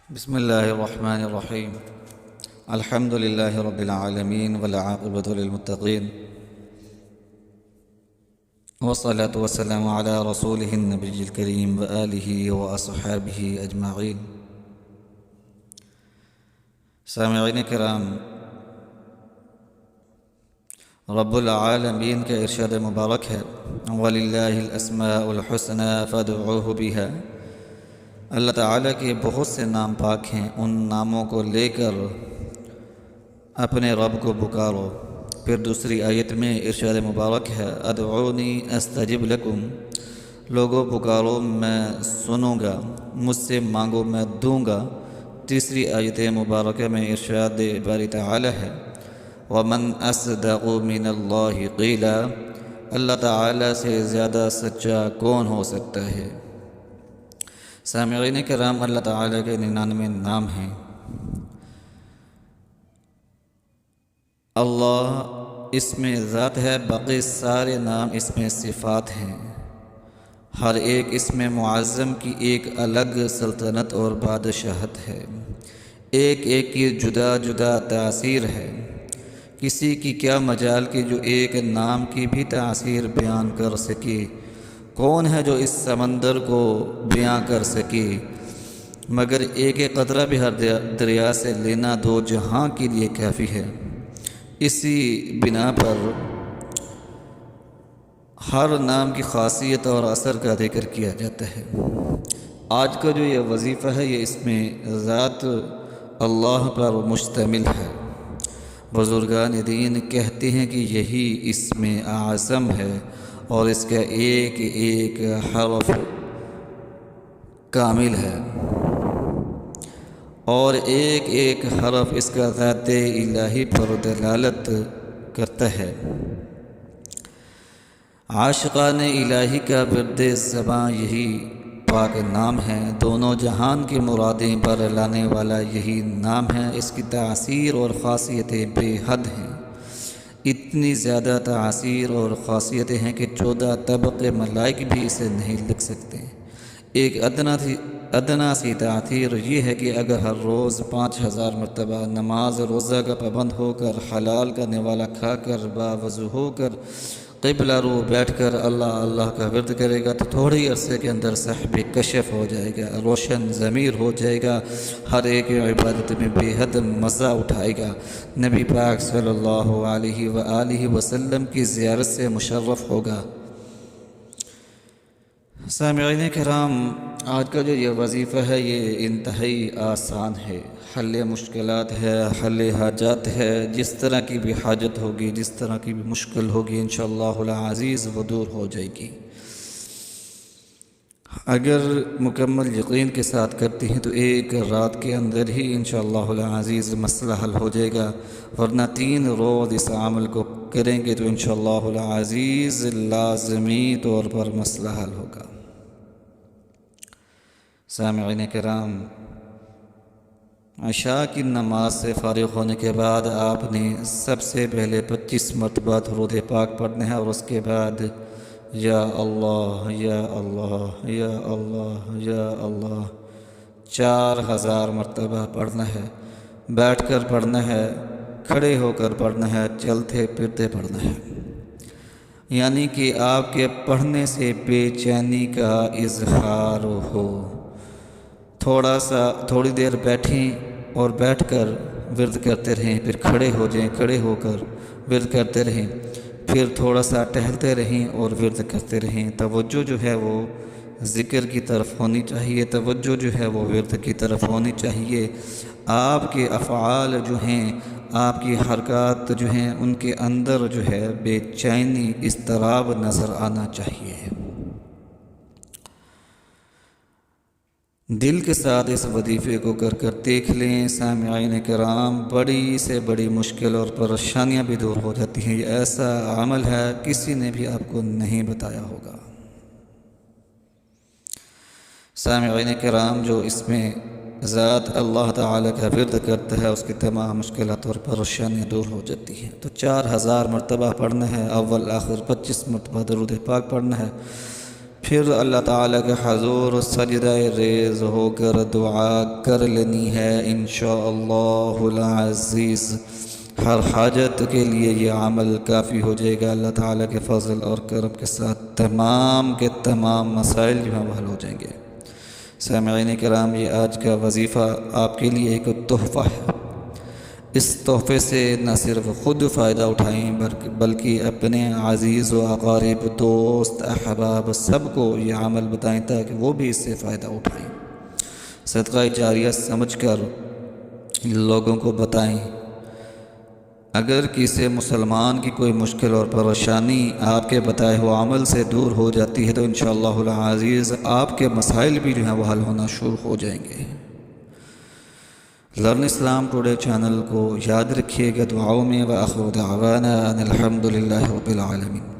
بسم الله الرحمن الرحيم. الحمد لله رب العالمين والعاقبة للمتقين، والصلاة والسلام على رسوله النبي الكريم وآله وأصحابه أجمعين. سامعین کرام، رب العالمین کا ارشاد مبارک ہے وَلِلَّهِ الْأَسْمَاءُ الْحُسْنَى فَادْعُوهُ بِهَا۔ اللہ تعالیٰ کے بہت سے نام پاک ہیں، ان ناموں کو لے کر اپنے رب کو پکارو۔ پھر دوسری آیت میں ارشاد مبارک ہے ادعونی استجب لکم، لوگو پکارو میں سنوں گا، مجھ سے مانگو میں دوں گا۔ تیسری آیت مبارکہ میں ارشاد باری تعالیٰ ہے وَمَنْ أَصْدَقُ مِنَ اللَّهِ قِيلًا، اللہ تعالیٰ سے زیادہ سچا کون ہو سکتا ہے۔ سامعین کرام، اللہ تعالیٰ کے 99 نام ہیں۔ اللہ اس میں ذات ہے، باقی سارے نام اس میں صفات ہیں۔ ہر ایک اس میں معظم کی ایک الگ سلطنت اور بادشاہت ہے، ایک ایک کی جدا جدا تاثیر ہے۔ کسی کی کیا مجال کہ جو ایک نام کی بھی تاثیر بیان کر سکے۔ کون ہے جو اس سمندر کو بیان کر سکے؟ مگر ایک ایک قطرہ بھی ہر دریا سے لینا دو جہاں کے لیے کافی ہے۔ اسی بنا پر ہر نام کی خاصیت اور اثر کا ذکر کیا جاتا ہے۔ آج کا جو یہ وظیفہ ہے یہ اس میں ذات اللہ پر مشتمل ہے۔ بزرگان دین کہتے ہیں کہ یہی اسم اعظم ہے اور اس کا ایک ایک حرف کامل ہے اور ایک ایک حرف اس کا ذات الہی پر دلالت کرتا ہے۔ عاشقان الہی کا ورد زباں یہی پاک نام ہے، دونوں جہان کی مرادیں پر لانے والا یہی نام ہے۔ اس کی تاثیر اور خاصیتیں بے حد ہیں، اتنی زیادہ تاثیر اور خاصیتیں ہیں کہ 14 طبقے ملائک بھی اسے نہیں لکھ سکتے۔ ایک ادنا سی تاثیر یہ ہے کہ اگر ہر روز 5000 مرتبہ نماز روزہ کا پابند ہو کر، حلال کا نوالا کھا کر، باوضو ہو کر، قبلہ رو بیٹھ کر اللہ اللہ کا ورد کرے گا تو تھوڑی عرصے کے اندر صاحب کشف ہو جائے گا، روشن ضمیر ہو جائے گا، ہر ایک عبادت میں بے حد مزہ اٹھائے گا، نبی پاک صلی اللہ علیہ وآلہ وسلم کی زیارت سے مشرف ہوگا۔ سامعین کرام، آج کا جو یہ وظیفہ ہے یہ انتہائی آسان ہے، حل مشکلات ہے، حل حاجات ہے۔ جس طرح کی بھی حاجت ہوگی، جس طرح کی بھی مشکل ہوگی، انشاءاللہ العزیز وہ دور ہو جائے گی۔ اگر مکمل یقین کے ساتھ کرتی ہیں تو ایک رات کے اندر ہی انشاءاللہ العزیز مسئلہ حل ہو جائے گا، ورنہ 3 روز اس عمل کو کریں گے تو انشاءاللہ العزیز لازمی طور پر مسئلہ حل ہوگا۔ سامعین کرام، عشاء کی نماز سے فارغ ہونے کے بعد آپ نے سب سے پہلے 25 مرتبہ درود پاک پڑھنا ہے اور اس کے بعد یا اللہ یا اللہ یا اللہ یا اللہ 4000 مرتبہ پڑھنا ہے۔ بیٹھ کر پڑھنا ہے، کھڑے ہو کر پڑھنا ہے، چلتے پھرتے پڑھنا ہے، یعنی کہ آپ کے پڑھنے سے بے چینی کا اظہار ہو۔ تھوڑی دیر بیٹھیں اور بیٹھ کر ورد کرتے رہیں، پھر کھڑے ہو جائیں، کھڑے ہو کر ورد کرتے رہیں، پھر تھوڑا سا ٹہلتے رہیں اور ورد کرتے رہیں۔ توجہ جو ہے وہ ذکر کی طرف ہونی چاہیے، توجہ جو ہے وہ ورد کی طرف ہونی چاہیے۔ آپ کے افعال جو ہیں، آپ کی حرکات جو ہیں، ان کے اندر جو ہے بے چینی، اضطراب نظر آنا چاہیے۔ دل کے ساتھ اس وظیفے کو کر دیکھ لیں سامعین کرام، بڑی سے بڑی مشکل اور پریشانیاں بھی دور ہو جاتی ہیں۔ یہ ایسا عمل ہے کسی نے بھی آپ کو نہیں بتایا ہوگا۔ سامعین کرام، جو اس میں ذات اللہ تعالیٰ کا ورد کرتا ہے اس کی تمام مشکلات اور پریشانیاں دور ہو جاتی ہیں۔ تو 4000 مرتبہ پڑھنا ہے، اول آخر 25 مرتبہ درود پاک پڑھنا ہے، پھر اللہ تعالیٰ کے حضور سجدہ ریز ہو کر دعا کر لینی ہے انشاءاللہ العزیز۔ ہر حاجت کے لیے یہ عمل کافی ہو جائے گا۔ اللہ تعالیٰ کے فضل اور کرم کے ساتھ تمام کے تمام مسائل جو ہیں حل ہو جائیں گے۔ سامعین کرام، یہ آج کا وظیفہ آپ کے لیے ایک تحفہ ہے۔ اس تحفے سے نہ صرف خود فائدہ اٹھائیں بلکہ اپنے عزیز و اقارب، دوست، احباب سب کو یہ عمل بتائیں تاکہ وہ بھی اس سے فائدہ اٹھائیں۔ صدقہ جاریہ سمجھ کر لوگوں کو بتائیں۔ اگر کسی مسلمان کی کوئی مشکل اور پریشانی آپ کے بتائے ہوئے عمل سے دور ہو جاتی ہے تو انشاءاللہ العزیز آپ کے مسائل بھی جو ہیں وہ حل ہونا شروع ہو جائیں گے۔ لرن اسلام ٹوڈے چینل کو یاد رکھیے گا دعاؤں میں، وآخر دعوانا ان الحمد للہ رب العالمین۔